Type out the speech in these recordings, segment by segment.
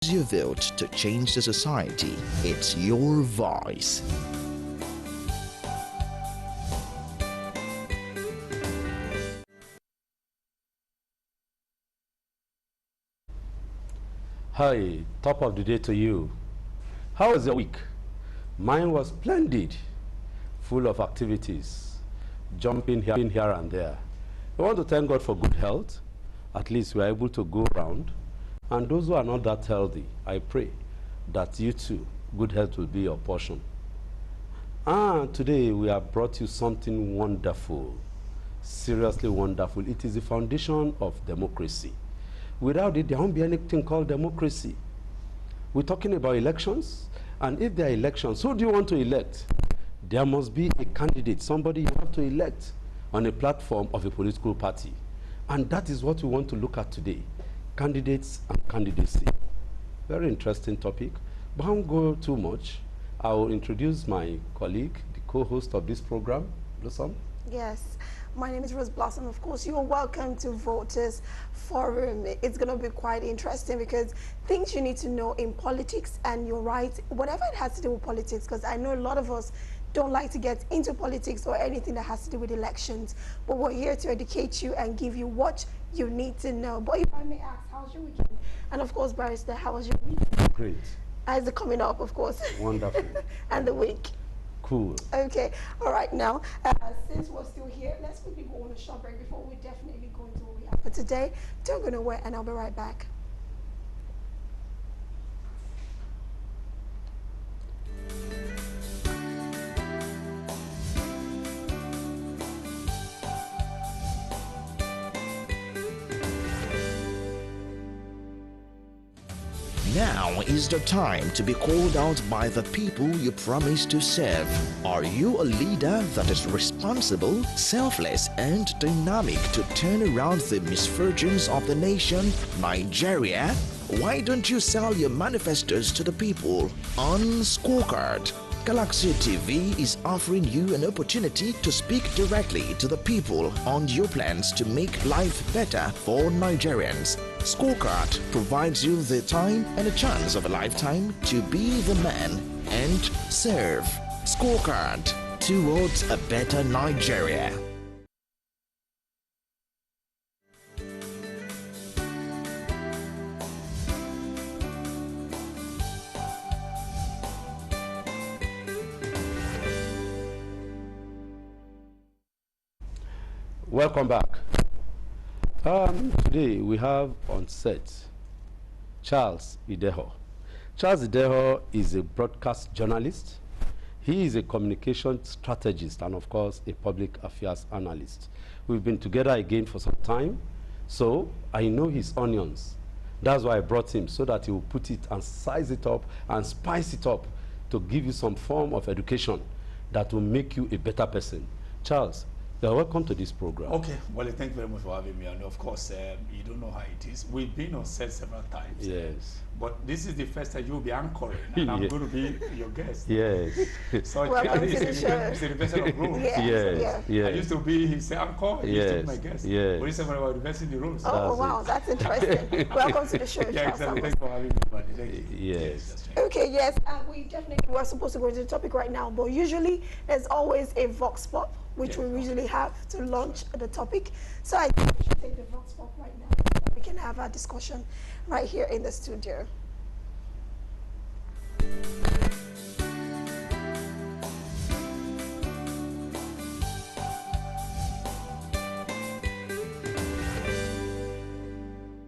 Use your vote to change the society. It's your voice. Hi, top of the day to you. How was your week? Mine was splendid, full of activities, jumping here and there. I want to thank God for good health. At least we are able to go around. And those who are not that healthy, I pray that you too, good health will be your portion. Today we have brought you something wonderful, seriously wonderful. It is the foundation of democracy. Without it, there won't be anything called democracy. We're talking about elections, and if there are elections, who do you want to elect? There must be a candidate, somebody you have to elect on a platform of a political party. And that is what we want to look at today, candidates and candidacy. Very interesting topic, but I won't go too much. I will introduce my colleague, the co-host of this program, Blossom. Yes, my name is Rose Blossom. Of course, you are welcome to Voters Forum. It's going to be quite interesting because things you need to know in politics, and you're right, whatever it has to do with politics, because I know a lot of us don't like to get into politics or anything that has to do with elections, but we're here to educate you and give you what you need to know. But if I may ask, how's your weekend? And of course, Barrister, how was your week? Great. How's it coming up, of course? Wonderful. And the week? Cool. Okay, all right, now, since we're still here, let's quickly go on a short break before we definitely go into what we have for today. Don't go nowhere, and I'll be right back. Now is the time to be called out by the people you promise to serve. Are you a leader that is responsible, selfless, and dynamic to turn around the misfortunes of the nation, Nigeria? Why don't you sell your manifestos to the people on Scorecard? Galaxy TV is offering you an opportunity to speak directly to the people on your plans to make life better for Nigerians. Scorecard provides you the time and a chance of a lifetime to be the man and serve. Scorecard, towards a better Nigeria. Welcome back. Today we have on set Charles Ideho. Charles Ideho is a broadcast journalist. He is a communication strategist and, of course, a public affairs analyst. We've been together again for some time, so I know his onions. That's why I brought him, so that he will put it and size it up and spice it up to give you some form of education that will make you a better person. Charles, you're welcome to this program. Okay, well, thank you very much for having me. And of course, you don't know how it is. We've been on set several times. Yes. But this is the first time you'll be anchoring, and I'm going to be your guest. Yes. So Welcome to the show. it's the reversion of roles. Yes. I used to be his anchor, he used to be my guest. Yes. But this time we're reversing the roles. Oh, wow, that's interesting. Welcome to the show, Yeah, Charles. exactly. Thanks for having me, buddy. Thank you. Yes. Okay, yes, we definitely were supposed to go into the topic right now, but usually there's always a vox pop, which we usually have to launch the topic. So I think we should take the vox pop right now. We can have our discussion right here in the studio.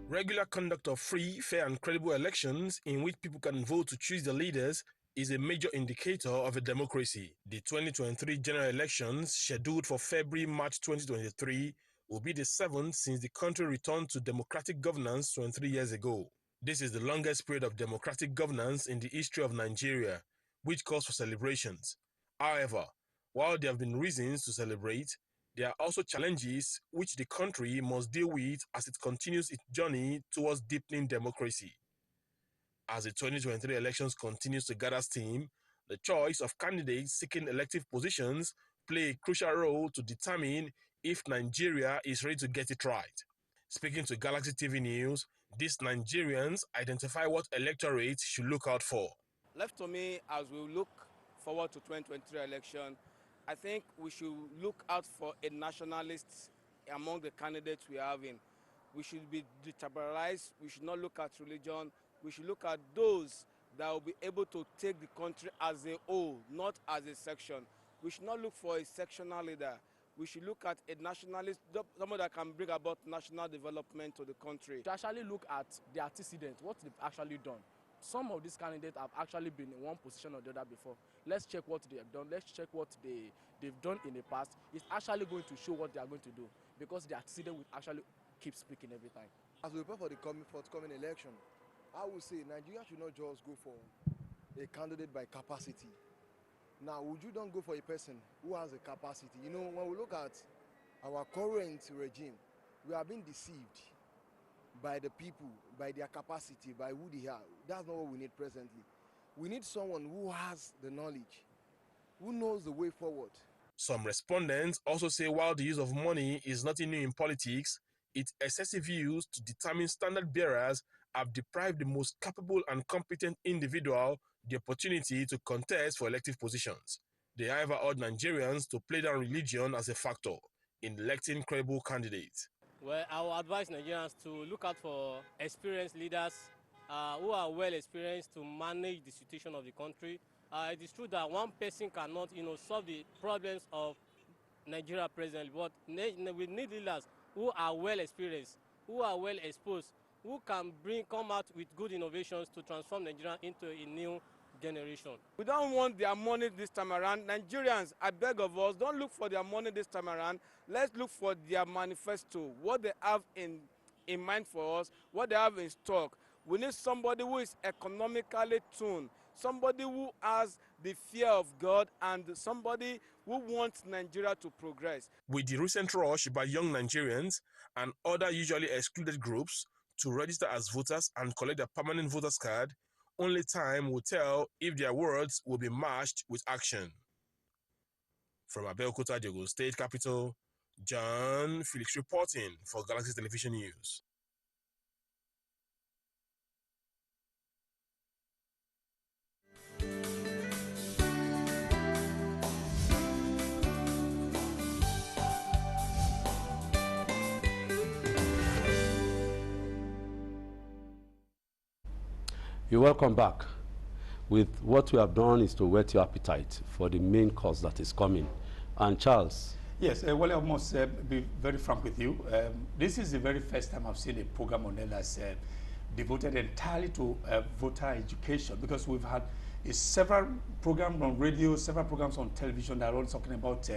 Regular conduct of free, fair, and credible elections in which people can vote to choose their leaders is a major indicator of a democracy. The 2023 general elections, scheduled for February-March 2023, will be the seventh since the country returned to democratic governance 23 years ago. This is the longest period of democratic governance in the history of Nigeria, which calls for celebrations. However, while there have been reasons to celebrate, there are also challenges which the country must deal with as it continues its journey towards deepening democracy. As the 2023 elections continues to gather steam, the choice of candidates seeking elective positions play a crucial role to determine if Nigeria is ready to get it right. Speaking to Galaxy TV News, These Nigerians identify what electorates should look out for. Left to me, as we look forward to 2023 election, I think we should look out for a nationalist among the candidates we have in. We should be detribalized. We should not look at religion. We should look at those that will be able to take the country as a whole, not as a section. We should not look for a sectional leader. We should look at a nationalist, someone that can bring about national development to the country. To actually look at the antecedent, what they've actually done. Some of these candidates have actually been in one position or the other before. Let's check what they have done. Let's check what they've done in the past. It's actually going to show what they are going to do, because the antecedent will actually keep speaking every time. As we prepare for the forthcoming election, I would say Nigeria should not just go for a candidate by capacity. Now, would you don't go for a person who has a capacity? You know, when we look at our current regime, we are being deceived by the people, by their capacity, by who they are. That's not what we need presently. We need someone who has the knowledge, who knows the way forward. Some respondents also say while the use of money is nothing new in politics, its excessive use to determine standard bearers have deprived the most capable and competent individual the opportunity to contest for elective positions. They however urge Nigerians to play down religion as a factor in electing credible candidates. Well, I will advise Nigerians to look out for experienced leaders who are well experienced to manage the situation of the country. It is true that one person cannot, solve the problems of Nigeria presently, but we need leaders who are well experienced, who are well exposed, who can come out with good innovations to transform Nigeria into a new generation. We don't want their money this time around. Nigerians, I beg of us, don't look for their money this time around. Let's look for their manifesto, what they have in mind for us, what they have in stock. We need somebody who is economically tuned, somebody who has the fear of God, and somebody who wants Nigeria to progress. With the recent rush by young Nigerians and other usually excluded groups to register as voters and collect their permanent voter's card, only time will tell if their words will be matched with action. From Abeokuta, the Ogun State capital, John Felix reporting for Galaxy Television News. You're welcome back. With what we have done is to whet your appetite for the main course that is coming. And Charles. Yes, well, I must be very frank with you. This is the very first time I've seen a program on air that's devoted entirely to voter education, because we've had several programs on radio, several programs on television that are all talking about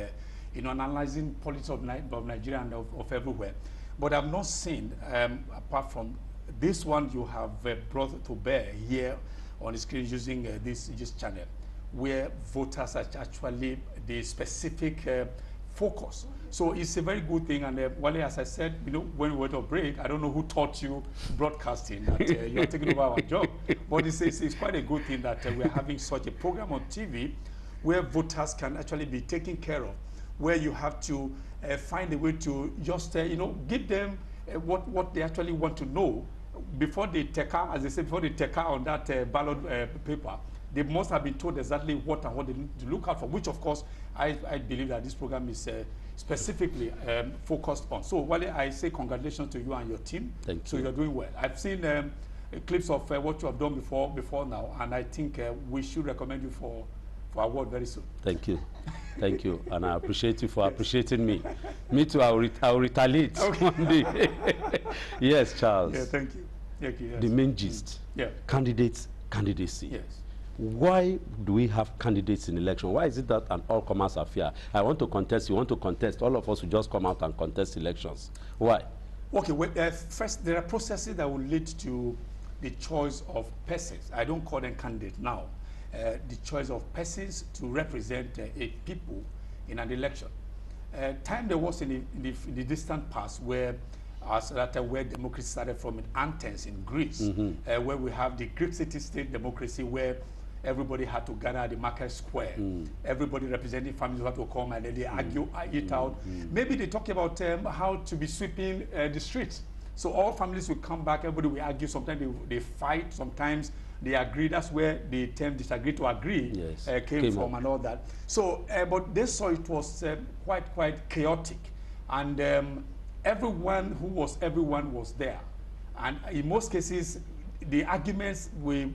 analyzing politics of Nigeria and of everywhere. But I've not seen, apart from this one you have brought to bear here on the screen using this channel, where voters are actually the specific focus. So it's a very good thing. And Wale, as I said, when we went on break, I don't know who taught you broadcasting, that you are taking over our job. But it's quite a good thing that we're having such a program on TV where voters can actually be taken care of, where you have to find a way to just, give them what they actually want to know before they take out, as they say, before they take out on that ballot paper. They must have been told exactly what and what they need to look out for, which of course I believe that this program is specifically focused on. So Wale, I say congratulations to you and your team. Thank you. So you're doing well. I've seen clips of what you have done before now, and I think we should recommend you for award very soon. Thank you. Thank you. And I appreciate you for appreciating me. Me too, I'll retaliate one day. Yes, Charles. Yeah, thank you. Thank you. Yes. The main gist. Yeah. Candidacy. Yes. Why do we have candidates in election? Why is it that an all-comers affair? I want to contest, you want to contest, all of us will just come out and contest elections. Why? Okay, well, first, there are processes that will lead to the choice of persons. I don't call them candidates now. The choice of persons to represent a people in an election. Time there was in the distant past where democracy started from in Athens in Greece, where we have the Greek city-state democracy where everybody had to gather at the market square. Everybody representing families had to come and then they argue it out. Maybe they talk about how to be sweeping the streets. So all families will come back, everybody will argue, sometimes they fight, sometimes they agree. That's where the term disagree to agree came from and all that. So, but they saw it was quite chaotic. And everyone was there. And in most cases, the arguments we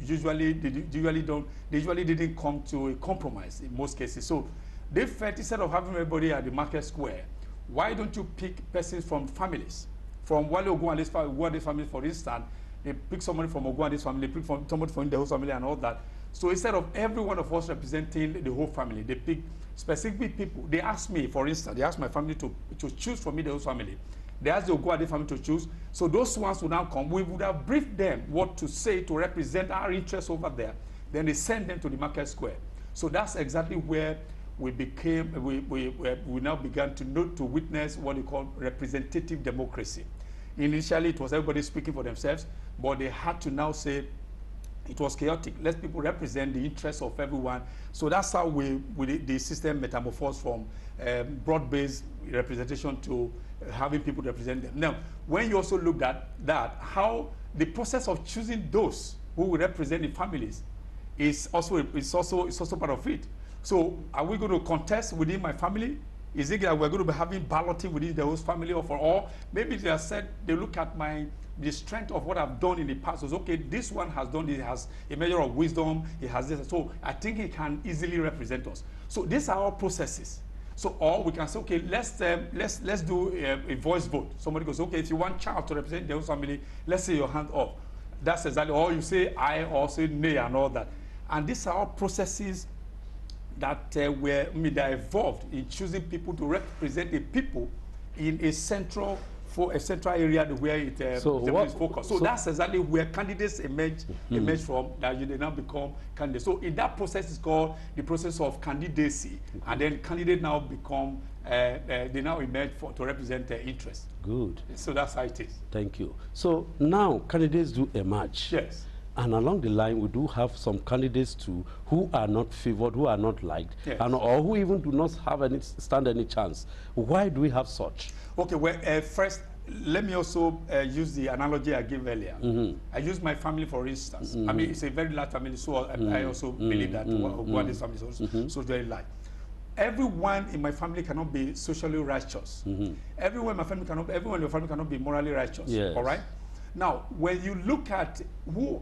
usually didn't come to a compromise in most cases. So they felt instead of having everybody at the market square, why don't you pick persons from families? From Wale Ogunwade's family, for instance, they pick somebody from Ogunwade's family, they pick somebody from the whole family and all that. So instead of every one of us representing the whole family, they pick specific people. They asked me, for instance, they asked my family to choose for me the whole family. They asked the Ogunwade family to choose. So those ones would now come. We would have briefed them what to say to represent our interests over there. Then they send them to the market square. So that's exactly where we now began to witness what they call representative democracy. Initially, it was everybody speaking for themselves, but they had to now say it was chaotic. Let people represent the interests of everyone. So that's how the system metamorphosed from broad-based representation to having people represent them. Now, when you also look at that, how the process of choosing those who will represent the families is also part of it. So, are we going to contest within my family? Is it that we're going to be having balloting within the host family, or for all? Maybe they have said they look at the strength of what I've done in the past. So, okay, this one has done. He has a measure of wisdom. He has this. So I think he can easily represent us. So these are all processes. So, or we can say, okay, let's do a voice vote. Somebody goes, okay, if you want child to represent the host family, let's say your hand up. That's exactly. Or you say I, or say nay, and all that. And these are all processes that that evolved in choosing people to represent the people in a central area where it is focused. So that's exactly where candidates emerge from, that they now become candidates. So in that process is called the process of candidacy, and then candidates now become they now emerge to represent their interests. Good. So that's how it is. Thank you. So now candidates do emerge. Yes. And along the line, we do have some candidates too who are not favored, who are not liked, yes, or who even do not have stand any chance. Why do we have such? Okay, well, first, let me also use the analogy I gave earlier. I use my family, for instance. I mean, it's a very large family, so I also believe that one is family is also very large. Everyone in my family cannot be socially righteous. Everyone in my family everyone in your family cannot be morally righteous. Yes. All right. Now, when you look at who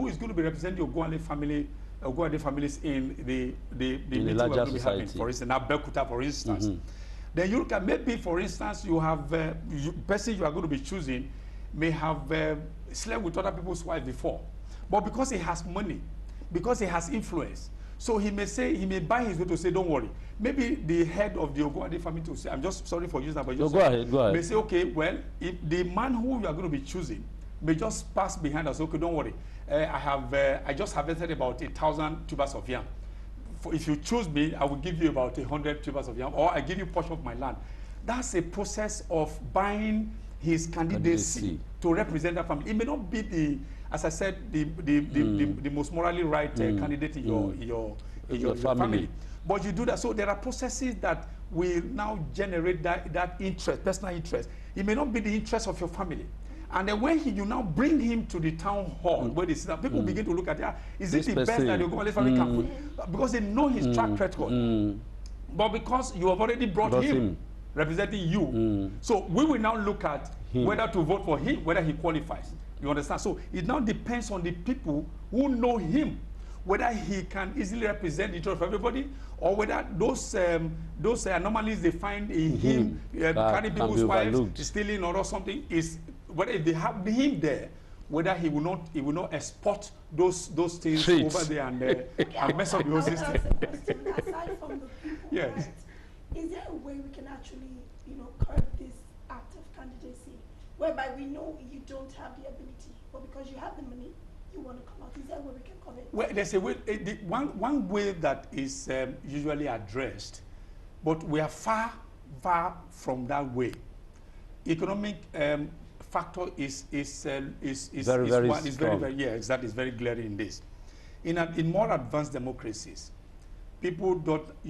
is going to be representing Ogunwade family, Ogunwade families in the meeting we're going to be having, for instance, Abeokuta, for instance, then you look at, maybe, for instance, you have person you are going to be choosing may have slept with other people's wives before, but because he has money, because he has influence, so he may buy his way to say, don't worry. Maybe the head of the Ogunwade family to say, I'm just sorry for using that, but just go ahead. May say, okay, well, if the man who you are going to be choosing may just pass behind us, okay, don't worry. I just harvested about 1,000 tubers of yam. If you choose me, I will give you about 100 tubers of yam, or I give you a portion of my land. That's a process of buying his candidacy to represent that family. It may not be as I said, the most morally right candidate in your family. But you do that. So there are processes that will now generate that interest, personal interest. It may not be the interest of your family. And then when you now bring him to the town hall, where they sit down, people begin to look at, is it the best that the Ogunwade family can put? Because they know his track record. But because you have already brought him representing you, so we will now look at whether to vote for him, whether he qualifies. You understand? So it now depends on the people who know him, whether he can easily represent the interest of everybody, or whether those anomalies they find in him, carrying people's wives, stealing or something, is whether if they have him there, whether he will not export those things over there and mess up the whole system. Aside from the people, yes, right, is there a way we can actually, curb this act of candidacy, whereby we know you don't have the ability, but because you have the money, you want to come out? Is there a way we can curb it? Well, there's a way. One way that is usually addressed, but we are far from that way. Economic factor is very glaring in this. In more advanced democracies, you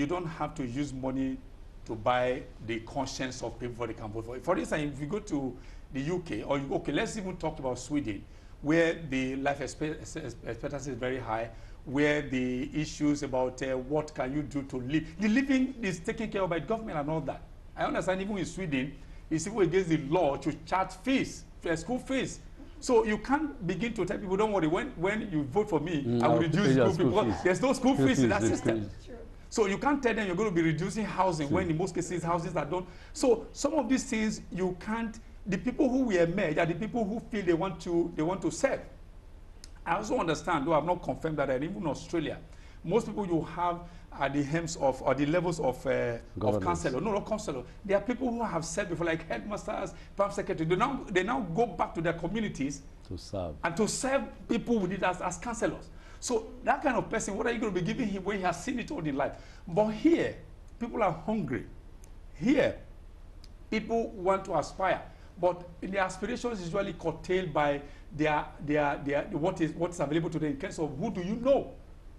don't have to use money to buy the conscience of people before they can vote for it. For instance, if you go to the UK, or okay, let's even talk about Sweden, where the life expectancy is very high, where the issues about what can you do to live, the living is taken care of by government and all that. I understand even in Sweden, it's even against the law to charge fees, school fees. So you can't begin to tell people, don't worry, when you vote for me, I will reduce school fees, because there's no school fees in that system. So you can't tell them you're going to be reducing housing when in most cases houses that don't. So some of these things you can't. The people who we emerge are the people who feel they want to serve. I also understand, though I've not confirmed that, even in Australia, most people you have at the hems of or the levels of councillor. No, not councillor. There are people who have served before, like headmasters, prime secretary. They now go back to their communities to serve and to serve people with it as councillors. So that kind of person, what are you going to be giving him when he has seen it all in life? But here, people are hungry. Here, people want to aspire, but the aspirations is usually curtailed by their what's available to them in terms of who do you know.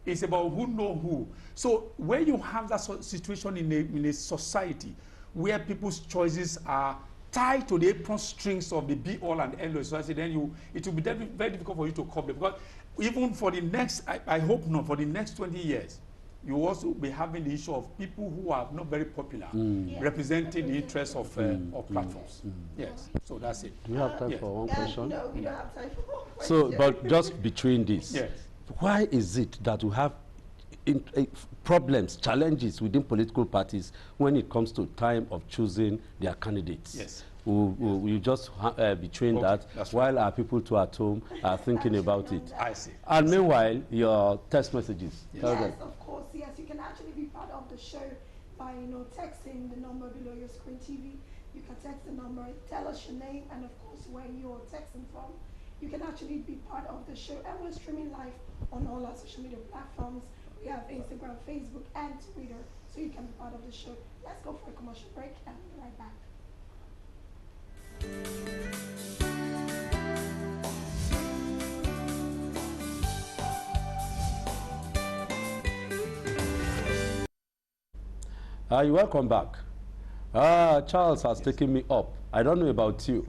It's about who know who. So when you have that situation in a society where people's choices are tied to the apron strings of the be-all and end-all society, then it will be very difficult for you to cope, because even for the next, I hope not, for the next 20 years, you will also be having the issue of people who are not very popular representing the interests of platforms. Yes, so that's it. Do you have time for one question? No, we don't have time for one question. So, but just between this, why is it that we have problems, challenges within political parties when it comes to time of choosing their candidates? Yes. We just between that, while our people too at home are thinking about it. I see. And meanwhile, your text messages. Yes, of course. Yes, you can actually be part of the show by texting the number below your screen TV. You can text the number, tell us your name, and of course where you're texting from. You can actually be part of the show, and we're streaming live on all our social media platforms. We have Instagram, Facebook, and Twitter, so you can be part of the show. Let's go for a commercial break, and we'll be right back. You're welcome back. Charles has taken me up. I don't know about you.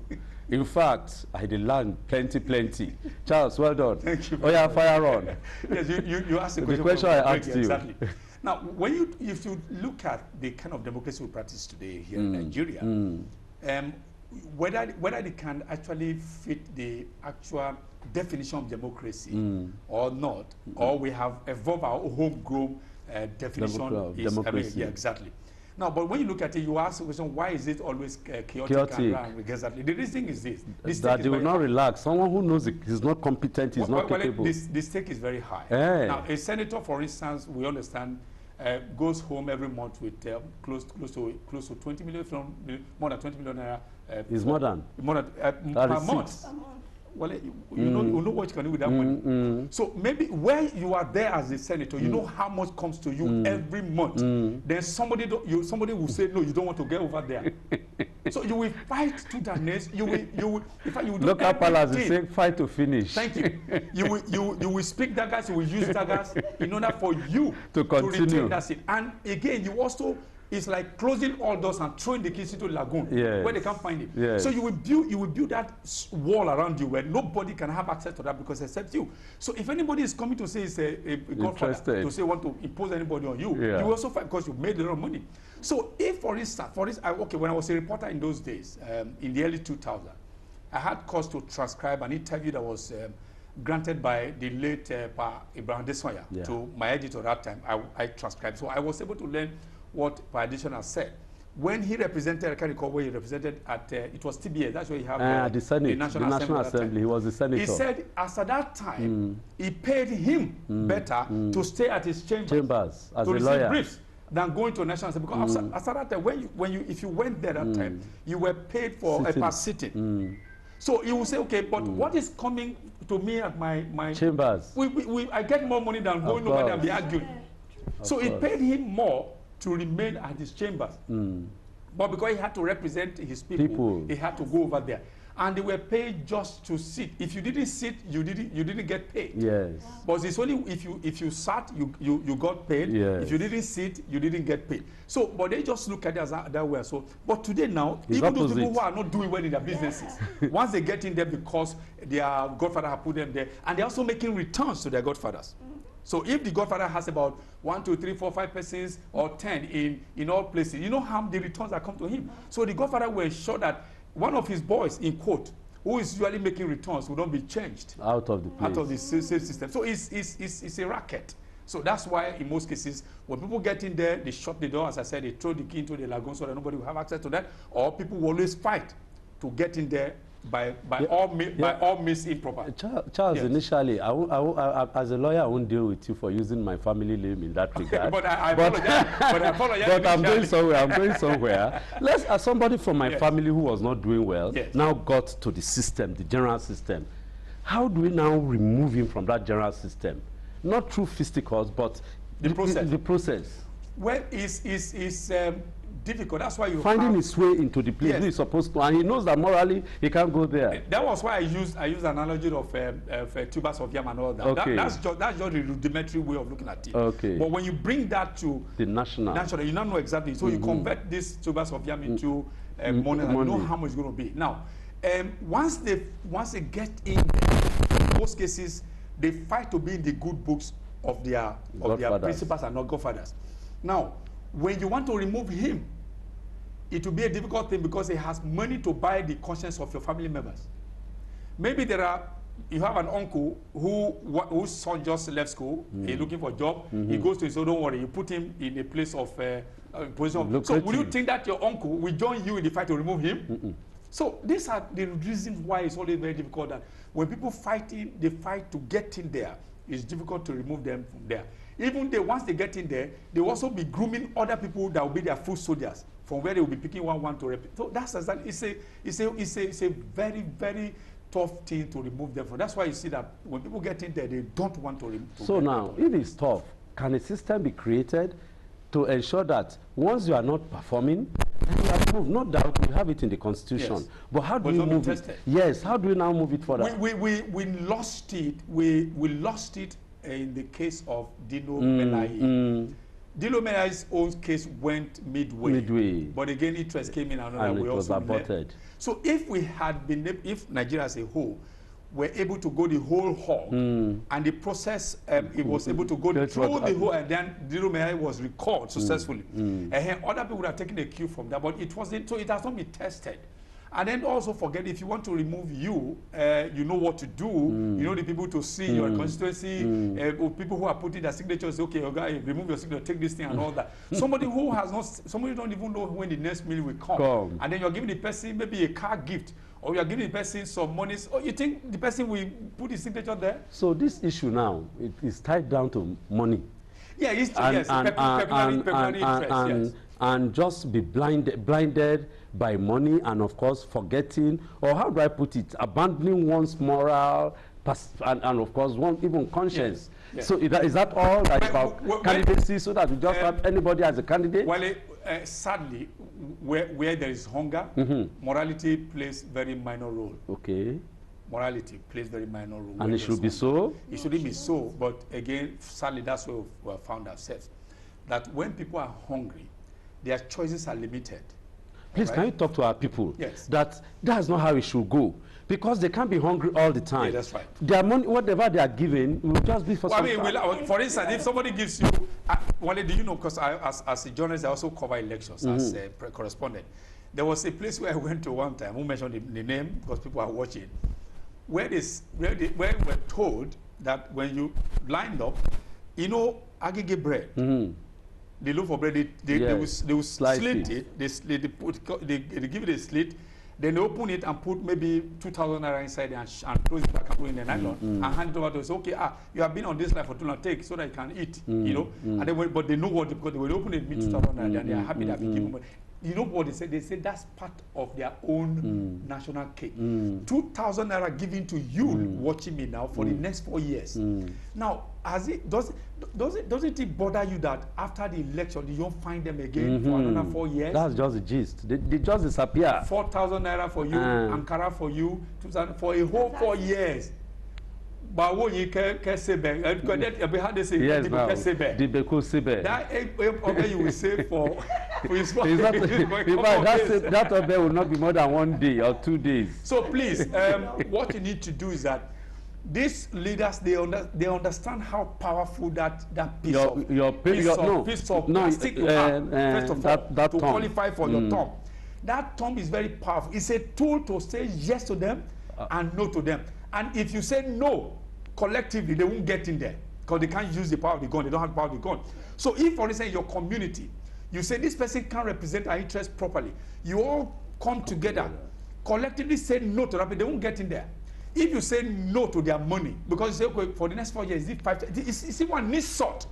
In fact, I did learn plenty. Charles, well done. Thank you. Oh yeah, fire on. Yes, you asked the question I asked you. Exactly. Now, if you look at the kind of democracy we practice today here in Nigeria, whether they can actually fit the actual definition of democracy or not, or we have evolved our homegrown definition. Democracy. Yeah, exactly. Now, but when you look at it, you ask the question, why is it always chaotic? And exactly. The reason is this. That they will not relax. Someone who knows he's not competent, he's not capable. The stake is very high. Now, a senator, for instance, we understand, goes home every month with close to 20 million, more than 20 million naira. It's more than per month. Well, you know what you can do with that money. So maybe when you are there as a senator, you know how much comes to you every month. Then somebody will say, no, you don't want to get over there. So you will fight to the next. You will. In fact, you will do local palace is saying fight to finish. Thank you. You will speak daggers. You will use daggers in order for you to continue. retain that seat. And again, you also. It's like closing all doors and throwing the kids into the lagoon where they can't find it. Yes. So you will build that wall around you where nobody can have access to that because except you. So if anybody is coming to say it's a godfather to say want to impose anybody on you, you also fight because you made a lot of money. So if for instance, when I was a reporter in those days, in the early 2000s, I had cause to transcribe an interview that was granted by the late Ibrahim Desoya to my editor at that time. I transcribed. So I was able to learn what Additional said. When he represented, I can't recall where he represented at, it was TBA, that's where he had the Senate, the National Assembly. He was the senator. He said, as at that time, it paid him better to stay at his chambers as to a lawyer briefs than going to National Assembly. Because as at that time, if you went there that time, you were paid for a per sitting. So he will say, okay, but what is coming to me at my chambers? I get more money than going over there and be arguing. So it paid him more to remain at his chambers. But because he had to represent his people, he had to go over there. and they were paid just to sit. If you didn't sit, you didn't get paid. Yes. But it's only if you sat, you got paid. Yes. If you didn't sit, you didn't get paid. So, but they just look at it as that way. So, but today now, It's even opposite. those people who are not doing well in their businesses, once they get in there because their godfather have put them there, and they're also making returns to their godfathers. So if the godfather has about 1, 2, 3, 4, 5 persons or 10 in all places, you know how the returns that come to him. So the godfather will ensure that one of his boys, in quote, who is usually making returns, will not be changed Out of the place. out of the sales system. So it's a racket. So that's why in most cases, when people get in there, they shut the door. As I said, they throw the key into the lagoon so that nobody will have access to that. Or people will always fight to get in there by all means improper. Charles, Yes. initially, as a lawyer, I won't deal with you for using my family name in that regard. But I apologize. But I apologize. But I'm going initially. somewhere. I'm going somewhere. Let's, as somebody from my Yes. family who was not doing well, Yes. now got to the system, the general system. How do we now remove him from that general system? Not through fisticuffs, but The process. The process. Well, it's difficult. That's why you Finding have, his way into the place Yes. he's supposed to, and he knows that morally he can't go there. That was why I used the analogy of tubers of yam and all that. Okay. That's just a rudimentary way of looking at it. Okay. But when you bring that to The national. you now know exactly. So you convert these tubers of yam into money, and you know how much it's going to be. Now, once they get in there, in most cases, they fight to be in the good books of their principals and not godfathers. Now, when you want to remove him, it will be a difficult thing because he has money to buy the conscience of your family members. Maybe you have an uncle whose son just left school, he's looking for a job, he goes to his own, don't worry, you put him in a place of position. So would you think that your uncle will join you in the fight to remove him? So these are the reasons why it's always very difficult that when people they fight to get in there, it's difficult to remove them from there. Even once they get in there, they will also be grooming other people that will be their foot soldiers from where they will be picking one to repeat. So that's exactly, it's a very, very tough thing to remove them from. That's why you see that when people get in there, they don't want to remove them. So now, if it's tough, can a system be created to ensure that once you are not performing, then you are moved? No doubt we have it in the constitution. Yes. But how do But we it's not move been it? tested. Yes, how do we now move it further? We lost it. We lost it in the case of Dino Melaye. Dino Melaye's own case went midway. But again, interest came in and we it was also aborted. So if we had been, if Nigeria as a whole were able to go the whole hog, and the process, it was able to go through the whole, and then Dino Melaye was recalled successfully. And other people would have taken a cue from that, but it wasn't, so it has not been tested. And then also forget, if you want to remove you, you know what to do. You know the people to see your constituency, people who are putting their signatures, okay, your guy, remove your signature, take this thing and all that. Somebody who has not, somebody don't even know when the next meal will come. And then you're giving the person maybe a car gift, or you're giving the person some money. Oh, you think the person will put his signature there? So this issue now, it is tied down to money. Yeah, it's pecuniary interest, yes. And just be blinded by money, and of course forgetting, or how do I put it, abandoning one's moral and of course even conscience. Yes. Yes. So is that all that about candidacy, so that we just have anybody as a candidate? Well, sadly, where there is hunger, morality plays very minor role. Okay. Morality plays very minor role. And it should be so? It shouldn't be so, but again, sadly, that's where we have found ourselves. That when people are hungry, their choices are limited. Please, can you talk to our people? Yes. That's not how it should go. Because they can't be hungry all the time. Yeah, that's right. Their money, whatever they are given, will just be for some time. For instance, if somebody gives you, Wale, do you know, because as a journalist, I also cover elections as a correspondent. There was a place where I went to one time, who mentioned the name because people are watching, where we were told that when you lined up, you know, agege bread, they look for bread, they will slit it, they give it a slit, then they open it and put maybe 2,000 naira inside and close it back and put in the nylon and hand it over to us. Okay, you have been on this life for too long, take so that you can eat, you know. And they but they know what, because they will open it, meet 2,000 naira, and they are happy that we give them money. you know what they say? They say that's part of their own national cake. 2,000 naira given to you watching me now for the next 4 years. Now, doesn't it bother you that after the election you don't find them again for another 4 years? That's just the gist. They just disappear. 4,000 naira for you, Ankara for you, 2,000 for a whole 4 years. But what you can say back? How they say? Yes, now that you will save for his that obey will not be more than 1 day or 2 days. So please, what you need to do is that these leaders they understand how powerful that piece of plastic you have, first of all, to qualify for your term. That term is very powerful. It's a tool to say yes to them and no to them. And if you say no collectively, they won't get in there because they can't use the power of the gun. They don't have the power of the gun. So if, for instance, your community, you say this person can't represent our interests properly, you all come together, collectively say no to that, but they won't get in there. If you say no to their money, because you say, okay, for the next 4 years, it's one needs sort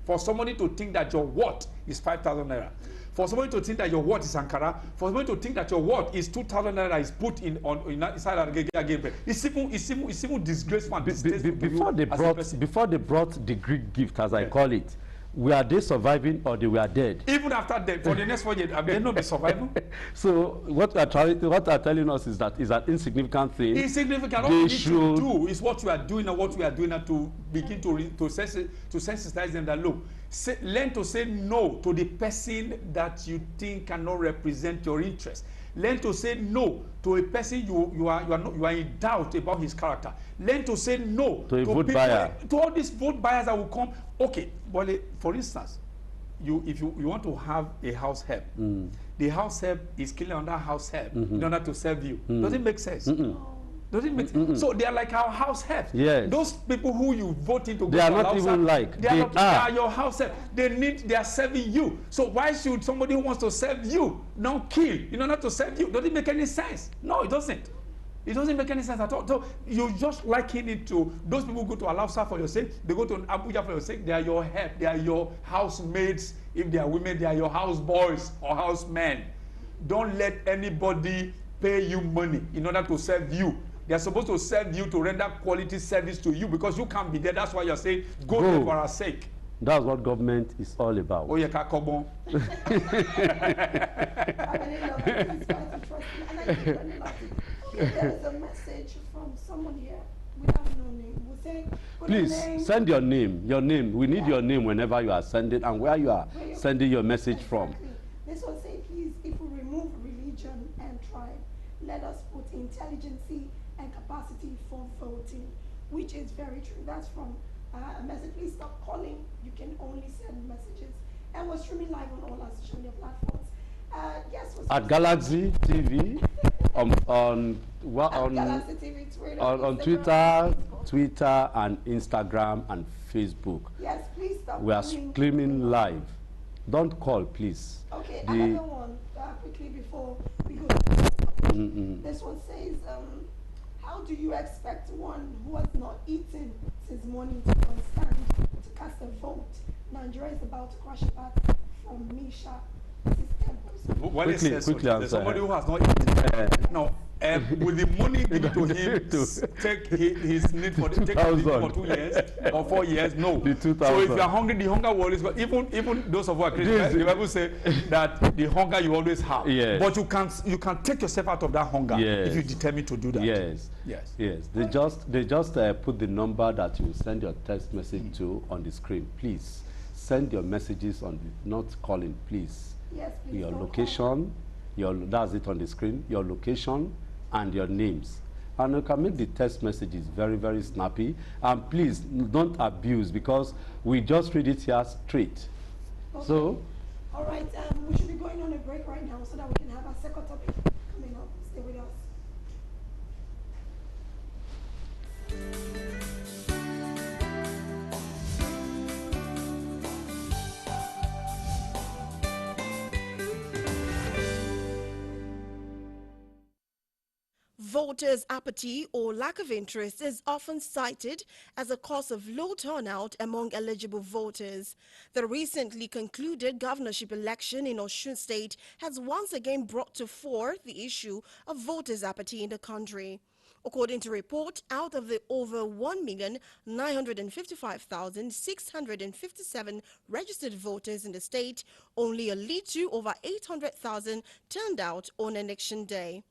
for somebody to think that your worth is 5,000 naira. For somebody to think that your worth is Ankara, for somebody to think that your worth is 2,000 naira is put inside again. It's even disgraceful and distasteful. Before they brought the Greek gift, as I call it, were they surviving or they were dead? Even after death, for the next 4 years, they not be surviving. So what are telling us is that is an insignificant thing. Insignificant. All you need to do is what you are doing and what we are doing, and to begin to sensitize them that look, learn to say no to the person that you think cannot represent your interest. Learn to say no to a person you are in doubt about his character. Learn to say no to a vote buyer. To all these vote buyers that will come. Okay, well, for instance, if you want to have a house help, the house help is killing on that house help in order to serve you. Does it make sense? Does it make sense? So they are like our house help. Yes. Those people who you vote into, they are not even like they are your house help. They are serving you. So why should somebody who wants to serve you now kill in order to serve you? Does it make any sense? No, it doesn't. It doesn't make any sense at all. So you just liken it to those people who go to Alausa for your sake, they go to Abuja for your sake, they are your help, they are your housemaids. If they are women, they are your houseboys or housemen. Don't let anybody pay you money in order to serve you. They are supposed to serve you to render quality service to you because you can't be there. That's why you're saying, go there for our sake. That's what government is all about. Oh, yeah, Kakobon. There is a message from someone here without no name. We'll say, please send your name. Your name. We need your name whenever you are sending and where you are sending your message from. This one say, please, if we remove religion and tribe, let us put intelligence and capacity for voting, which is very true. That's from a message. Please stop calling. You can only send messages. And we're streaming live on all our social media platforms. Yes, at Galaxy TV, on Galaxy TV, Twitter, on Twitter, Twitter and Instagram and Facebook. Yes, please stop. We are streaming live. Don't call, please. Okay, another one quickly before we go. This one says, how do you expect one who has not eaten since morning to understand to cast a vote? Nigeria is about to crash back from Misha. Quickly answer. Somebody who has not eaten. No, with the money given to him to take his need for 2 years or 4 years, no. So if you are hungry, the hunger will always go. Even those of us are Christians, the Bible say that the hunger you always have. Yes. But you can take yourself out of that hunger if you determine to do that. Yes. They just put the number that you send your text message to on the screen. Please send your messages on the, not calling, please. Yes, please. Your location, that's it on the screen, your location and your names. And you can make the text messages very, very snappy. And please don't abuse because we just read it here straight. Okay. So, all right, we should be going on a break right now so that we can have our second topic coming up. Stay with us. Voters' apathy or lack of interest is often cited as a cause of low turnout among eligible voters. The recently concluded governorship election in Osun State has once again brought to fore the issue of voters' apathy in the country. According to a report, out of the over 1,955,657 registered voters in the state, only a little over 800,000 turned out on election day.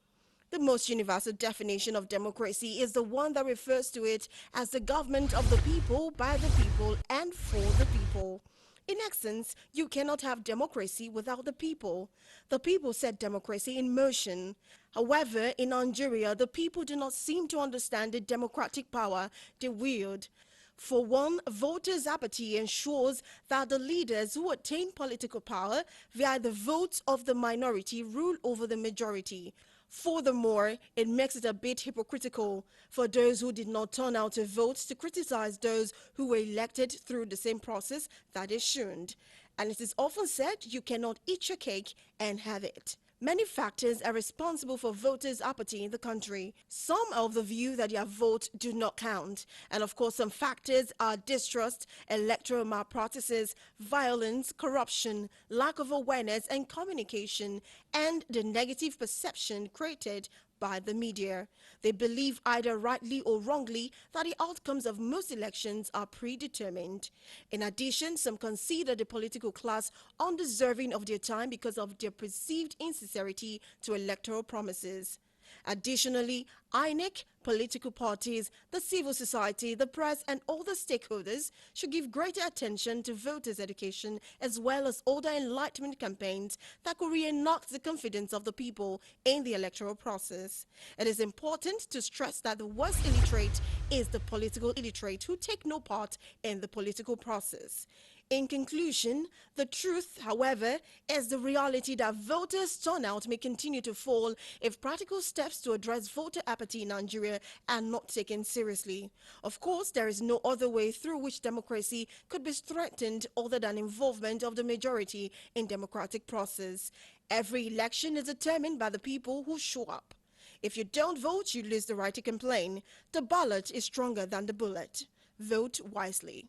The most universal definition of democracy is the one that refers to it as the government of the people, by the people, and for the people. In essence, you cannot have democracy without the people. The people set democracy in motion. However, in Nigeria, the people do not seem to understand the democratic power they wield. For one, voters' apathy ensures that the leaders who attain political power via the votes of the minority rule over the majority. Furthermore, it makes it a bit hypocritical for those who did not turn out to vote to criticize those who were elected through the same process that is shunned. And it is often said you cannot eat your cake and have it. Many factors are responsible for voters' apathy in the country. Some are of the view that their votes do not count. And of course, some factors are distrust, electoral malpractices, violence, corruption, lack of awareness and communication, and the negative perception created by the media. They believe either rightly or wrongly that the outcomes of most elections are predetermined. In addition, some consider the political class undeserving of their time because of their perceived insincerity to electoral promises. Additionally, INEC, political parties, the civil society, the press, and all the stakeholders should give greater attention to voters' education as well as other enlightenment campaigns that could reenact the confidence of the people in the electoral process. It is important to stress that the worst illiterate is the political illiterate who take no part in the political process. In conclusion, the truth, however, is the reality that voters' turnout may continue to fall if practical steps to address voter apathy in Nigeria are not taken seriously. Of course, there is no other way through which democracy could be strengthened other than involvement of the majority in democratic process. Every election is determined by the people who show up. If you don't vote, you lose the right to complain. The ballot is stronger than the bullet. Vote wisely.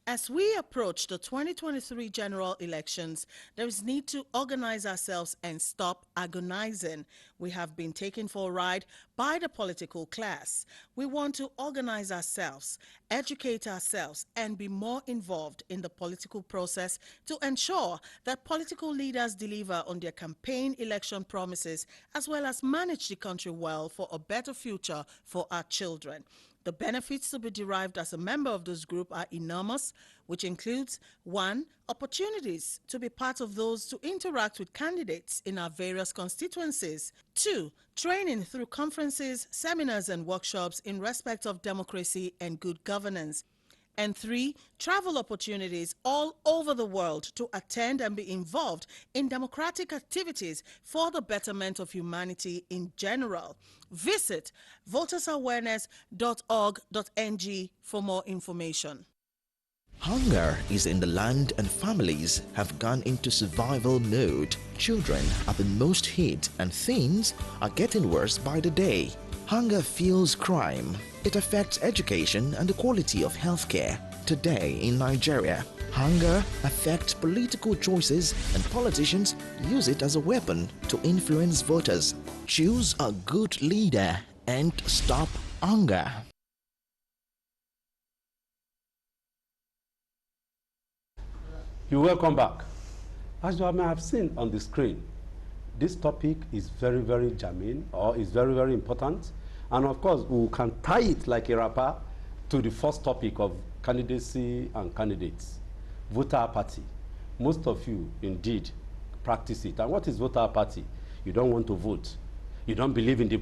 As we approach the 2023 general elections, there is need to organize ourselves and stop agonizing. We have been taken for a ride by the political class. We want to organize ourselves, educate ourselves, and be more involved in the political process to ensure that political leaders deliver on their campaign election promises as well as manage the country well for a better future for our children. The benefits to be derived as a member of this group are enormous, which includes 1. Opportunities to be part of those to interact with candidates in our various constituencies. 2. Training through conferences, seminars, and workshops in respect of democracy and good governance. And 3. Travel opportunities all over the world to attend and be involved in democratic activities for the betterment of humanity in general. Visit votersawareness.org.ng for more information. Hunger is in the land and families have gone into survival mode. Children are the most hit and things are getting worse by the day. Hunger fuels crime. It affects education and the quality of healthcare. Today in Nigeria, hunger affects political choices and politicians use it as a weapon to influence voters. Choose a good leader and stop hunger. You're welcome back. As you may have seen on the screen, this topic is very, very germane, or is very, very important. And of course, we can tie it like a wrapper to the first topic of candidacy and candidates, voter apathy. Most of you, indeed, practice it. And what is voter apathy? You don't want to vote. You don't believe in the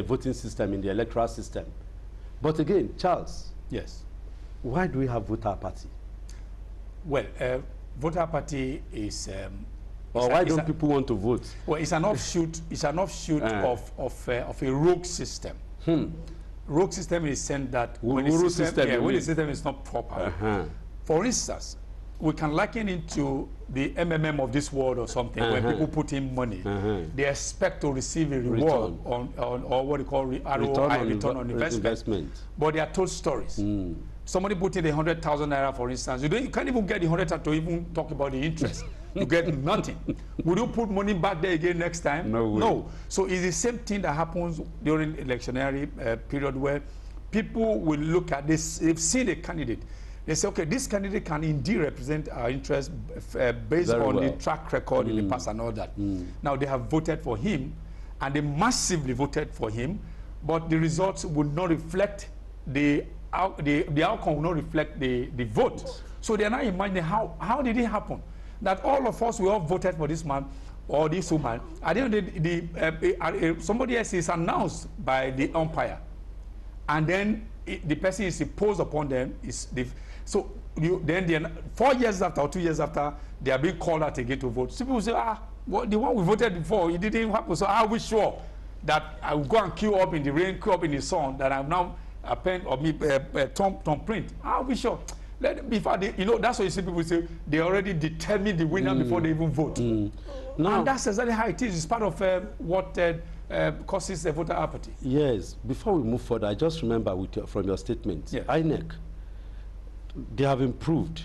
voting system, in the electoral system. But again, Charles. Yes. Why do we have voter apathy? Well, voter apathy is. Or why don't people want to vote? Well, it's an offshoot. It's an offshoot of a rogue system. Rogue system is saying that when the system is not proper. For instance, we can liken it to the MMM of this world or something, where people put in money. They expect to receive a reward on or what they call ROI, return on investment. But they are told stories. Somebody put in 100,000 naira, for instance. You can't even get the 100,000 to even talk about the interest. You get nothing. Would you put money back there again next time? No way. No. So it's the same thing that happens during electionary period, where people will look at this. They've seen a candidate. They say, okay, this candidate can indeed represent our interest based on the track record in the past and all that. Now they have voted for him, and they massively voted for him, but the results would not reflect the outcome will not reflect the vote. So they are now imagining how did it happen that all of us, we all voted for this man or this woman. At the end of the day, somebody else is announced by the umpire, and then the person is imposed upon them. So then 4 years after or 2 years after, they are being called out again to vote. So people say, well, the one we voted before, it didn't happen. So are we sure that I will go and queue up in the rain, queue up in the sun, that I'm now a pen or me thumb print? Are we sure? Before they, that's why you see people say they already determine the winner before they even vote. No. And that's exactly how it is. It's part of what causes voter apathy. Yes. Before we move further, I just remember from your statement, INEC, they have improved.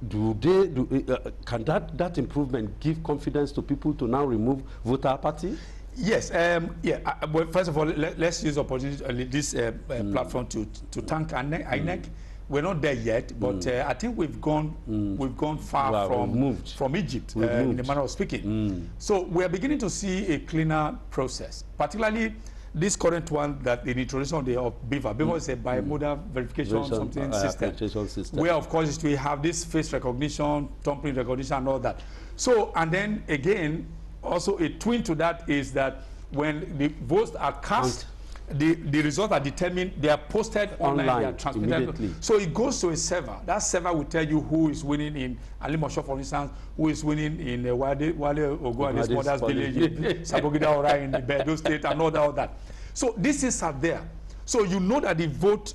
Can that improvement give confidence to people to now remove voter apathy? Yes, well, first of all, let's use opportunity this platform to thank INEC. We're not there yet, but I think we've gone far from Egypt in the manner of speaking. So we're beginning to see a cleaner process, particularly this current one, that the introduction of BIVA. BIVA is a bimodal verification system, where of course we have this face recognition, thumbprint recognition, and all that. So, and then again, also a twin to that is that when the votes are cast, the results are determined, they are posted online, they are transmitted. So it goes to a server. That server will tell you who is winning in Alimosho, for instance, who is winning in Wale Ogo and his mother's village, in Sabogida Ora in the Bedo State, and all that. So this is out there. So you know that your vote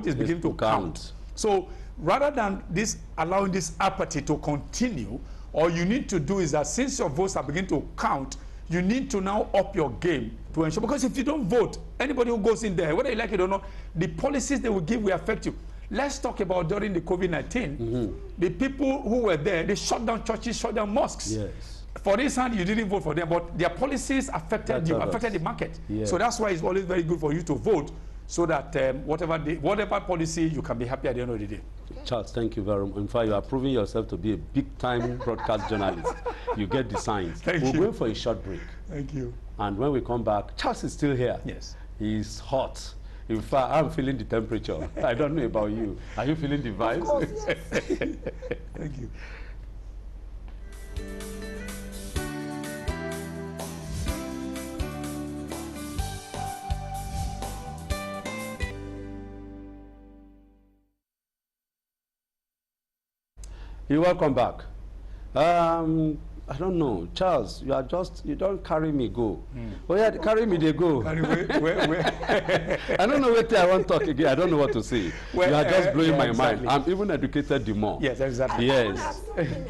is beginning to count. So rather than this allowing this apathy to continue, all you need to do is that since your votes are beginning to count, you need to now up your game to ensure, because if you don't vote, anybody who goes in there, whether you like it or not, the policies they will give will affect you. Let's talk about during the COVID-19, the people who were there, they shut down churches, shut down mosques. Yes. For this hand, you didn't vote for them, but their policies affected affected the market. Yes. So that's why it's always very good for you to vote, so that whatever policy, you can be happy at the end of the day. Charles, thank you very much. In fact, you are proving yourself to be a big-time broadcast journalist. You get the signs. We're going for a short break. Thank you. And when we come back, Charles is still here. Yes. He's hot. In fact, I'm feeling the temperature. I don't know about you. Are you feeling the vibes? Of course, yes. Thank you. You're welcome back. I don't know, Charles. You don't carry me go. Oh yeah, carry me they go. Where? I don't know what I want to talk again. I don't know what to say. You are just blowing my mind. I'm even educated the more. Yes, exactly. Yes.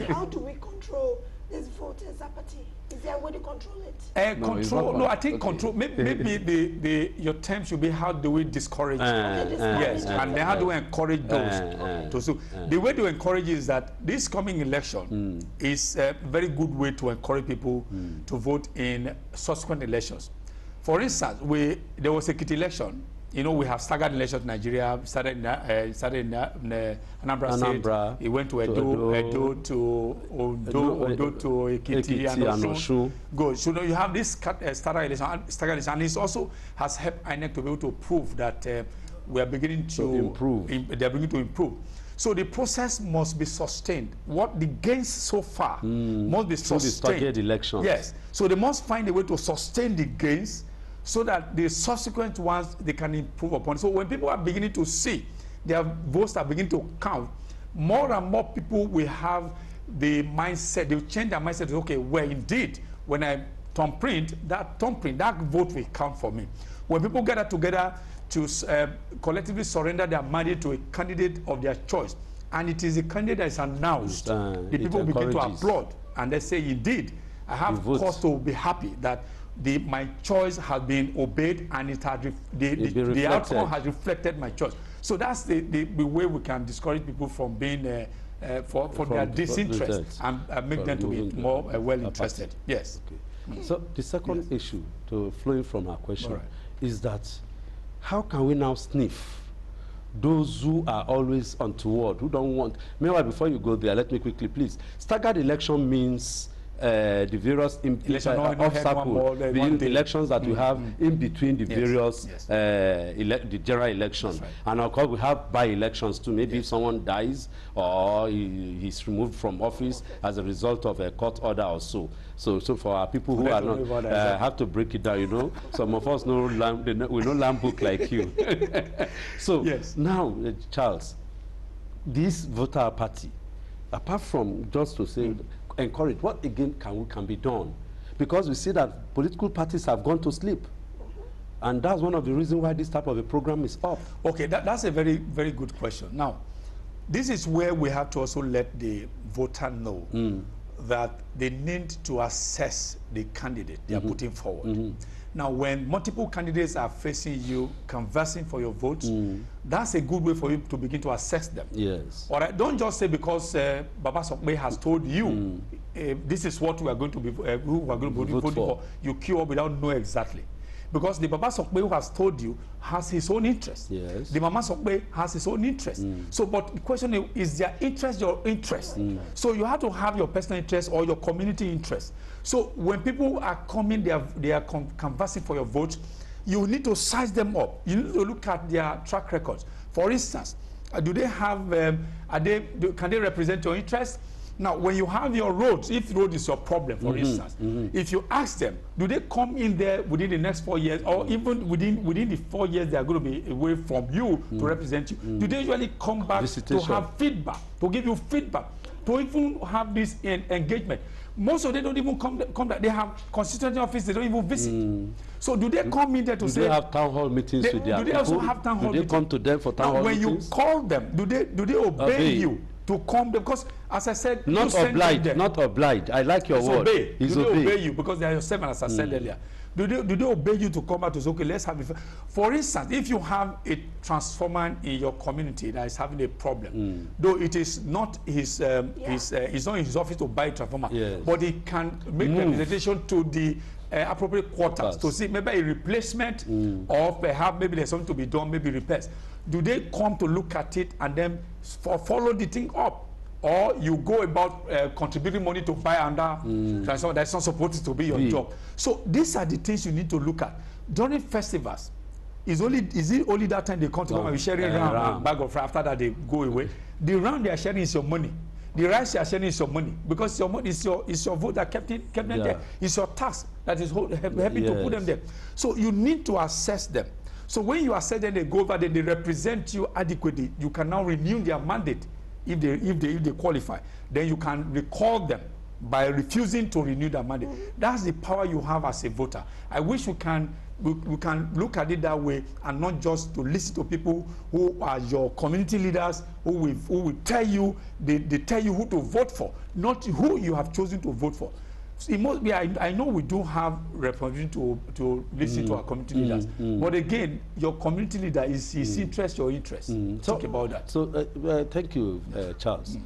How do we control this voters' apathy? Is there a way to control it? I think control. Maybe your term should be, how do we discourage? Yes, and then how do we encourage those? The way to encourage is that this coming election is a very good way to encourage people to vote in subsequent elections. For instance, there was a Ekiti election. You know, we have staggered elections in Nigeria. Started in Anambra State. It went to Edo to Ondo to Ekiti and Osun. Good. So now you have this staggered election, and it also has helped INEC to be able to prove that we are beginning to improve. They are beginning to improve. So the process must be sustained. What the gains so far must be sustained. So the staggered elections. Yes. So they must find a way to sustain the gains, so that the subsequent ones, they can improve upon. So when people are beginning to see their votes are beginning to count, more and more people will have the mindset, they'll change their mindset. Okay, well, indeed, when I thumbprint, that vote will count for me. When people gather together to collectively surrender their money to a candidate of their choice, and it is the candidate that is announced, the people begin to applaud, and they say, indeed, I have cause to be happy that my choice has been obeyed, and it has the outcome has reflected my choice. So that's the way we can discourage people from being for their disinterest and make them to be more well interested. Yes. Okay. So the second issue, flowing from our question, is that how can we now sniff those who are always untoward, who don't want? Meanwhile, before you go there, let me quickly, please. Staggered election means the various obstacles, the elections that we have in between the various the general elections. And of course, we have by-elections too. Maybe if someone dies or he's removed from office as a result of a court order or so. So for our people who are not, have to break it down, you know. Some of us know we know lamb book like you. So now, Charles, this voter party, apart from just to say, encourage, what again can be done? Because we see that political parties have gone to sleep. And that's one of the reasons why this type of a program is up. Okay, that's a very, very good question. Now, this is where we have to also let the voter know that they need to assess the candidate they are putting forward. Now, when multiple candidates are facing you, conversing for your vote, that's a good way for you to begin to assess them. Yes. All right. Don't just say because Baba Sokwe has told you this is what we are going to be, who we are going to be voting for. You queue up without knowing exactly. Because the Baba Sokwe who has told you has his own interest. Yes. The Mama Sokwe has his own interest. So, but the question is their interest your interest? So you have to have your personal interest or your community interest. So when people are coming, they are canvassing for your vote, you need to size them up. You need to look at their track records. For instance, do they have, can they represent your interest? Now, when you have your roads, if road is your problem, for instance, if you ask them, do they come in there within the next 4 years, or even within the 4 years they are going to be away from you to represent you? Do they usually come back to have feedback, to give you feedback, to even have this engagement? Most of them don't even come back. They have constituency office, they don't even visit. So do they come in there to say? Do they have town hall meetings with their people? Do they also have town hall meetings? Do they come to them for town hall meetings? When you call them, do they obey you to come there? Because as I said, not obliged, not obliged. I like your word. Obey. Do they obey you? Because they are your servants, as I said earlier. Do they obey you to come out to say, okay, let's have it? For instance, if you have a transformer in your community that is having a problem, though it is not it's not in his office to buy a transformer, but he can make representation to the appropriate quarters to see maybe a replacement or perhaps maybe there's something to be done, maybe repairs. Do they come to look at it and then follow the thing up? Or you go about contributing money to buy another transformer that's not supposed to be your job. So these are the things you need to look at. During festivals, is it only that time they come to come and be sharing around a bag of rice, after that they go away? The round they are sharing is your money. The rice you are sharing is your money, because your money is your vote that kept them there. It's your task that is helping to put them there. So you need to assess them. So when you assess them, they go over there, they represent you adequately. You can now renew their mandate. If they qualify, then you can recall them by refusing to renew their mandate. That's the power you have as a voter. I wish we can look at it that way, and not just to listen to people who are your community leaders, who will tell you, they tell you who to vote for, not who you have chosen to vote for. It must be, I know we do have representation to listen to our community leaders, but again, your community leader is his interest, your interest. Talk about that. So thank you, Charles.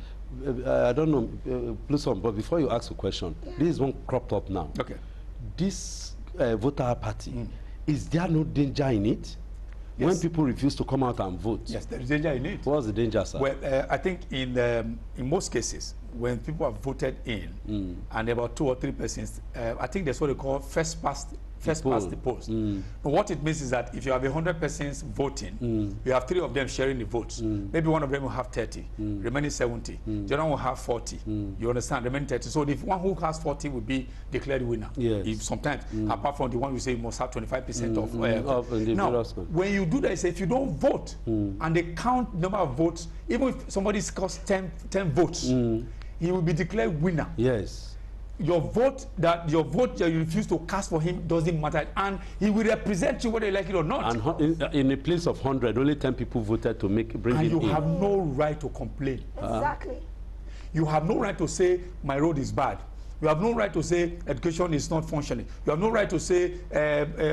I don't know, please, but before you ask a question, this is one cropped up now. Okay. This voter party, is there no danger in it? Yes. When people refuse to come out and vote? Yes, there is danger in it. What's the danger, sir? Well, I think in most cases, when people have voted in, and about 2 or 3 persons, I think that's what they call first past the post. But what it means is that if you have 100 persons voting, you have 3 of them sharing the votes. Maybe one of them will have 30, remaining 70. The other one will have 40. You understand? Remaining 30. So the one who has 40 will be declared winner. Yes. If sometimes, apart from the one we say you must have 25% of now, when you do that, you say if you don't vote, and they count the number of votes, even if somebody scores 10 votes, he will be declared winner. Yes. your vote that you refuse to cast for him doesn't matter, and he will represent you whether you like it or not. And in a place of 100, only 10 people voted to bring him in. And you have no right to complain. Exactly. You have no right to say my road is bad. You have no right to say education is not functioning. You have no right to say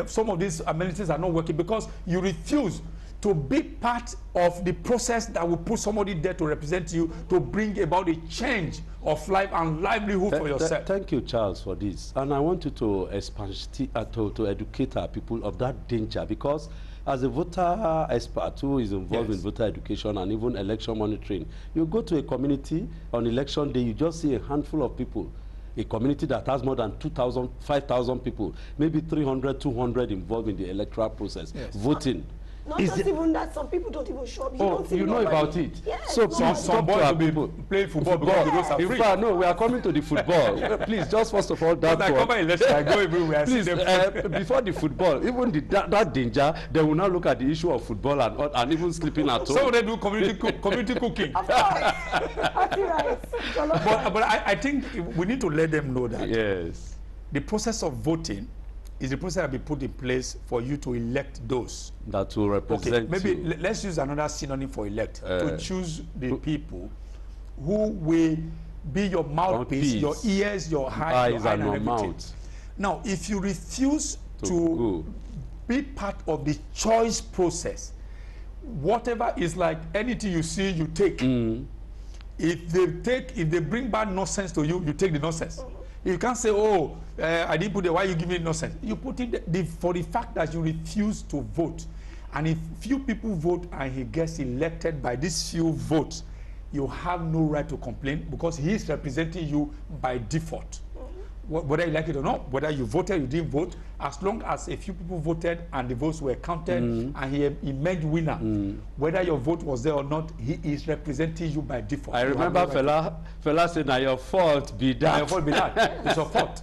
some of these amenities are not working, because you refuse to be part of the process that will put somebody there to represent you, to bring about a change of life and livelihood for yourself. Thank you, Charles, for this. And I want you to expand, to educate our people of that danger, because as a voter expert who is involved in voter education and even election monitoring, you go to a community on election day, you just see a handful of people. A community that has more than 2,000, 5,000 people, maybe 300, 200 involved in the electoral process, voting. Not just even that, some people don't even show up. You know about it. Yes, so please some boys will be playing football because the roads are free. In fact, no, we are coming to the football. Please, just first of all, that I cover election, I go everywhere. Please, before the football, even that danger, they will now look at the issue of football and even sleeping at home. So they do community cooking. Of course. but I think we need to let them know that the process of voting is the process that will be put in place for you to elect those that will represent maybe you. Let's use another synonym for elect, to choose the people who will be your mouthpiece, your ears, your eyes and your mouth. Now, if you refuse to be part of the choice process, whatever is like anything you see, you take. If they bring bad nonsense to you, you take the nonsense. You can't say, oh, I didn't put it, why you give me nonsense? You put it for the fact that you refuse to vote. And if few people vote and he gets elected by these few votes, you have no right to complain, because he is representing you by default. Whether you like it or not, whether you voted, you didn't vote, as long as a few people voted and the votes were counted and he made winner, whether your vote was there or not, he is representing you by default. I remember fella said, now your fault be that. Your fault be that. It's your fault.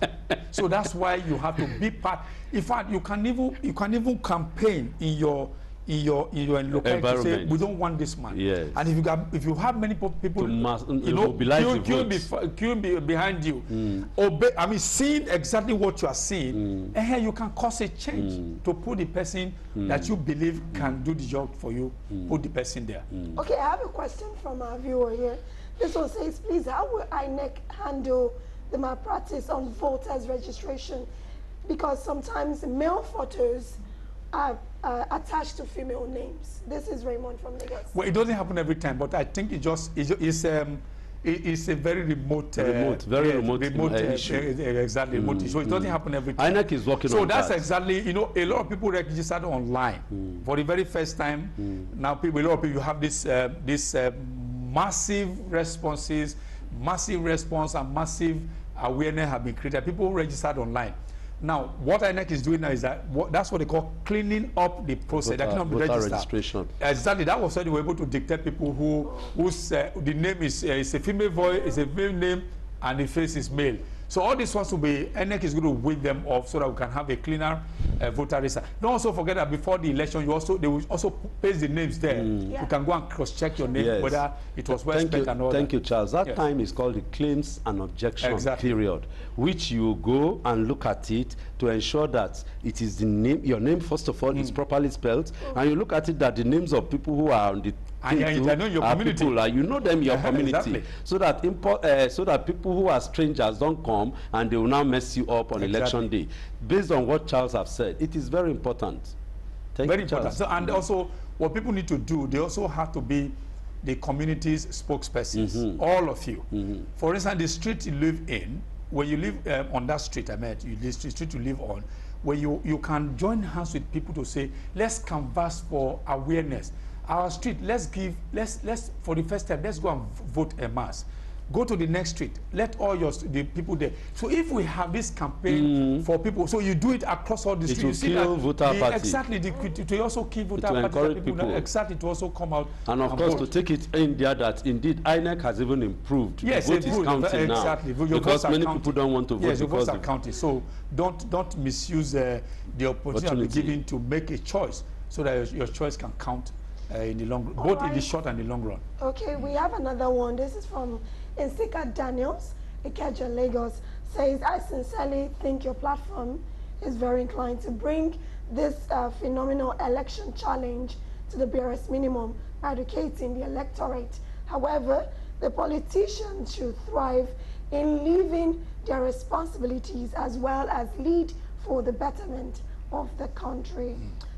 So that's why you have to be part. In fact, you can even campaign in your locality to say, we don't want this man. Yes. And if you have many people queuing behind you, obey. I mean, seeing exactly what you are seeing, and here you can cause a change to put the person that you believe can do the job for you. Put the person there. Okay, I have a question from our viewer here. This one says, please, how will INEC handle the malpractice on voters registration? Because sometimes male photos are attached to female names. This is Raymond from Lagos. Well, it doesn't happen every time, but I think it's a very remote, remote issue. Exactly, remote issue. So it doesn't happen every time. INEC is working on that. So that's exactly, a lot of people registered online for the very first time. Now, a lot of people have this massive response and massive awareness have been created. People registered online. Now, what INEC is doing now is that's what they call cleaning up the process. Voter registration. Exactly. That was why they were able to detect people whose the name is a female voice, is a female name, and the face is male. So all this wants to be, INEC is going to weed them off so that we can have a cleaner voter register. Don't also forget that before the election, they will also paste the names there. You can go and cross-check your name, whether it was well spent and all that. Thank you, Charles. That time is called the claims and objection period, which you go and look at it to ensure that it is the name, your name, first of all, is properly spelled, and you look at it that the names of people who are on the and I know your community. People, you know them, your community, exactly. so that people who are strangers don't come and they will now mess you up on election day. Based on what Charles have said, it is very important. Very important. So, and also, what people need to do, they also have to be the community's spokespersons, all of you. For instance, the street you live in, when you live on that street, the street you live on, where you can join hands with people to say, let's canvass for awareness. Our street, let's for the first time, let's go and vote en masse. Go to the next street. Let all the people there. So if we have this campaign for people, so you do it across all the streets. It will kill voter party. Exactly. It will also kill voter party. Encourage people. Exactly. To also come out. And of course, to take it in there that indeed INEC has even improved. Yes, the vote is counting now. Exactly. Because many people don't want to vote. Yes, your votes are counted. So don't misuse the opportunity given to make a choice, so that your choice can count in the long run, both in the short and the long run. Okay, we have another one. This is from Nsika Daniels, Ikeja, Lagos. says, I sincerely think your platform is very inclined to bring this phenomenal election challenge to the barest minimum by educating the electorate. However, the politicians should thrive in living their responsibilities as well as lead for the betterment of the country.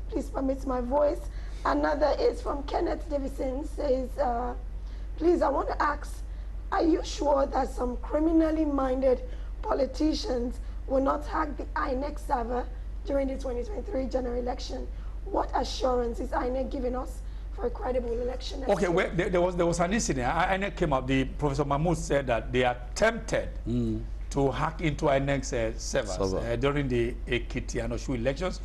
Please permit my voice. Another is from Kenneth Davison, says, please, I want to ask, are you sure that some criminally minded politicians will not hack the INEC server during the 2023 general election? What assurance is INEC giving us for a credible election? Okay, well, there was an incident. INEC came up. Professor Mahmoud said that they attempted to hack into INEC's servers during the Ekiti and Oshu elections,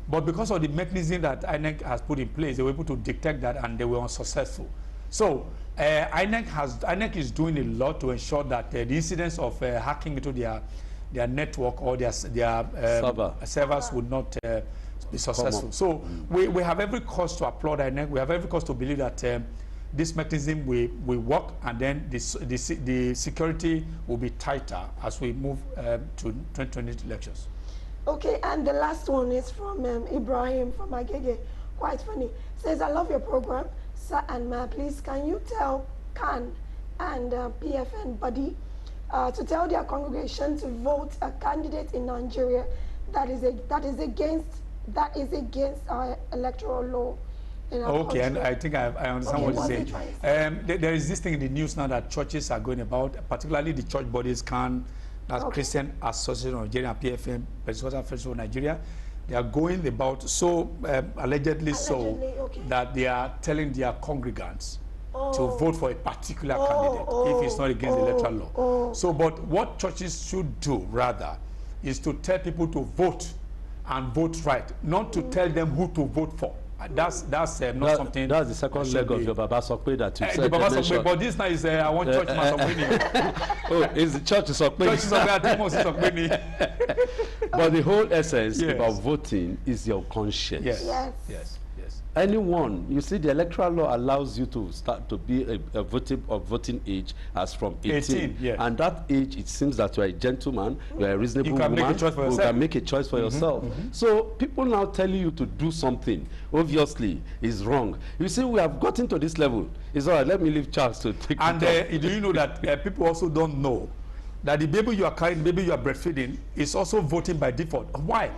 but because of the mechanism that INEC has put in place, they were able to detect that and they were unsuccessful. So INEC is doing a lot to ensure that the incidents of hacking into their network or their servers would not be successful. So we have every cause to applaud INEC. We have every cause to believe that this mechanism will work, and then the security will be tighter as we move to 2020 elections. Okay, and the last one is from Ibrahim from Agege. Quite funny. Says, I love your program, sir and ma. Please, can you tell CAN and PFN body to tell their congregation to vote a candidate in Nigeria that is against our electoral law? Okay, and I think I understand what you're saying. There is this thing in the news now that churches are going about, particularly the church bodies CAN, that's Christian Association of Nigeria, PFM, Pentecostal Fellowship of Nigeria. They are going about allegedly that they are telling their congregants to vote for a particular candidate if it's not against the electoral law. So, but what churches should do rather is to tell people to vote and vote right, not to tell them who to vote for. That's not something. That's the second leg of your Baba Sokwe that you said. But this now is I want church Sokwe. Oh, is the church Sokwe? Church Sokwe. But the whole essence about voting is your conscience. Yes. Anyone, you see, the electoral law allows you to start to be a voting age as from 18. And that age, it seems that you are a gentleman, you are a reasonable woman, you can make a choice for yourself. So people now telling you to do something, obviously, is wrong. You see, we have gotten to this level. It's all right, let me leave Charles to take it. And do you know that people also don't know that the baby you are carrying, the baby you are breastfeeding, is also voting by default? Why?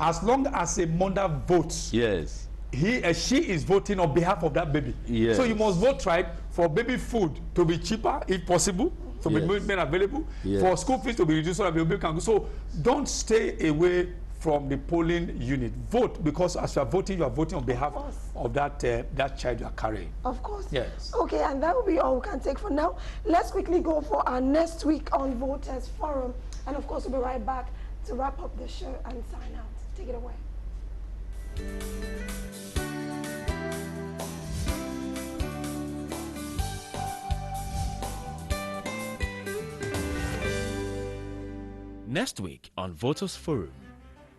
As long as a mother votes, she is voting on behalf of that baby. So you must vote right for baby food to be cheaper, if possible, to be made available, for school fees to be reduced so that baby can go. So don't stay away from the polling unit. Vote, because as you are voting on behalf of that child you are carrying. Of course. Yes. Okay, and that will be all we can take for now. Let's quickly go for our next week on Voters Forum. And of course, we'll be right back to wrap up the show and sign out. Take it away. Next week on Voters Forum,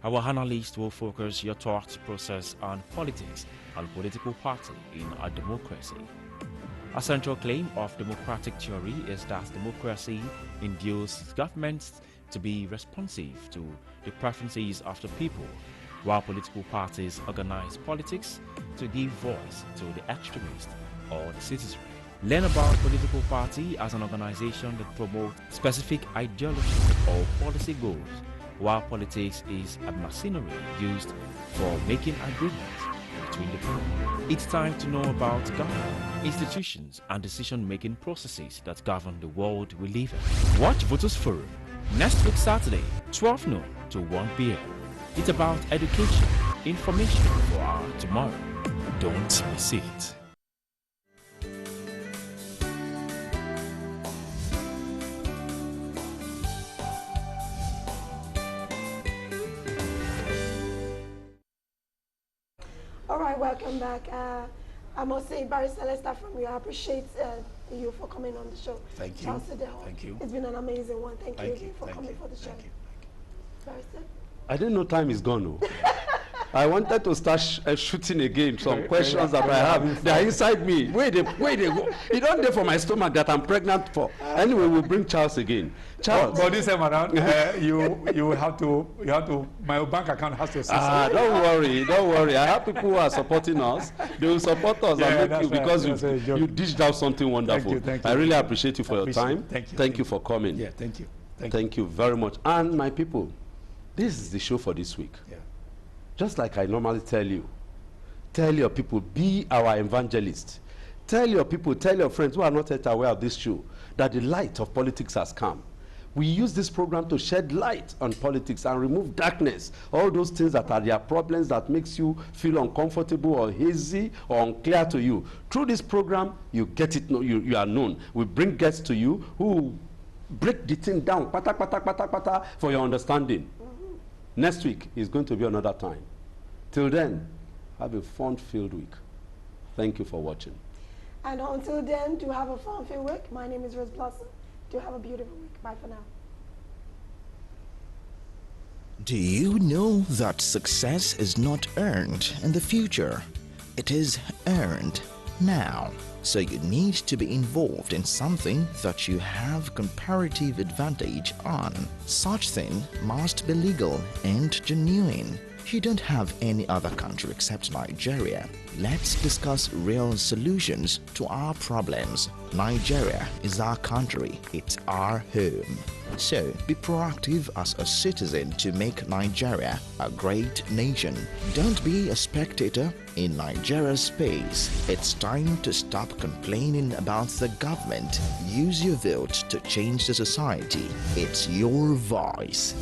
our analyst will focus your thought process on politics and political party in a democracy. A central claim of democratic theory is that democracy induces governments to be responsive to the preferences of the people, while political parties organize politics to give voice to the extremist or the citizenry. Learn about political party as an organization that promotes specific ideology or policy goals, while politics is a machinery used for making agreements between the people. It's time to know about government, institutions, and decision-making processes that govern the world we live in. Watch Voters Forum next week Saturday, 12 noon to 1 p.m. It's about education, information for our tomorrow. Don't miss it. All right, welcome back. I must say, Barry Celesta from you, I appreciate you for coming on the show. Thank you. Thank you. It's been an amazing one. Thank you for coming for the show. Barry, I didn't know time is gone. I wanted to start shooting again some questions that I have. They are inside me. Where they go? You don't there for my stomach that I'm pregnant for. Anyway, we'll bring Charles again. Charles. But this time around, you have to. My bank account has to. Don't worry. I have people who are supporting us. They will support us and make you because you dished out something wonderful. Thank you. I really appreciate you for your time. Thank you for coming. Yeah, thank you. Thank you very much. And my people, this is the show for this week. Yeah. Just like I normally tell your people, be our evangelist. Tell your people, tell your friends who are not yet aware of this show that the light of politics has come. We use this program to shed light on politics and remove darkness, all those things that are their problems that makes you feel uncomfortable or hazy or unclear to you. Through this program, you get it, you are known. We bring guests to you who break the thing down, for your understanding. Next week is going to be another time. Till then, have a fun-filled week. Thank you for watching. And until then, do have a fun-filled week. My name is Rose Blossom. Do have a beautiful week. Bye for now. Do you know that success is not earned in the future? It is earned now. So you need to be involved in something that you have comparative advantage on. Such thing must be legal and genuine. You don't have any other country except Nigeria. Let's discuss real solutions to our problems. Nigeria is our country. It's our home. So be proactive as a citizen to make Nigeria a great nation. Don't be a spectator in Nigeria's space. It's time to stop complaining about the government. Use your vote to change the society. It's your voice.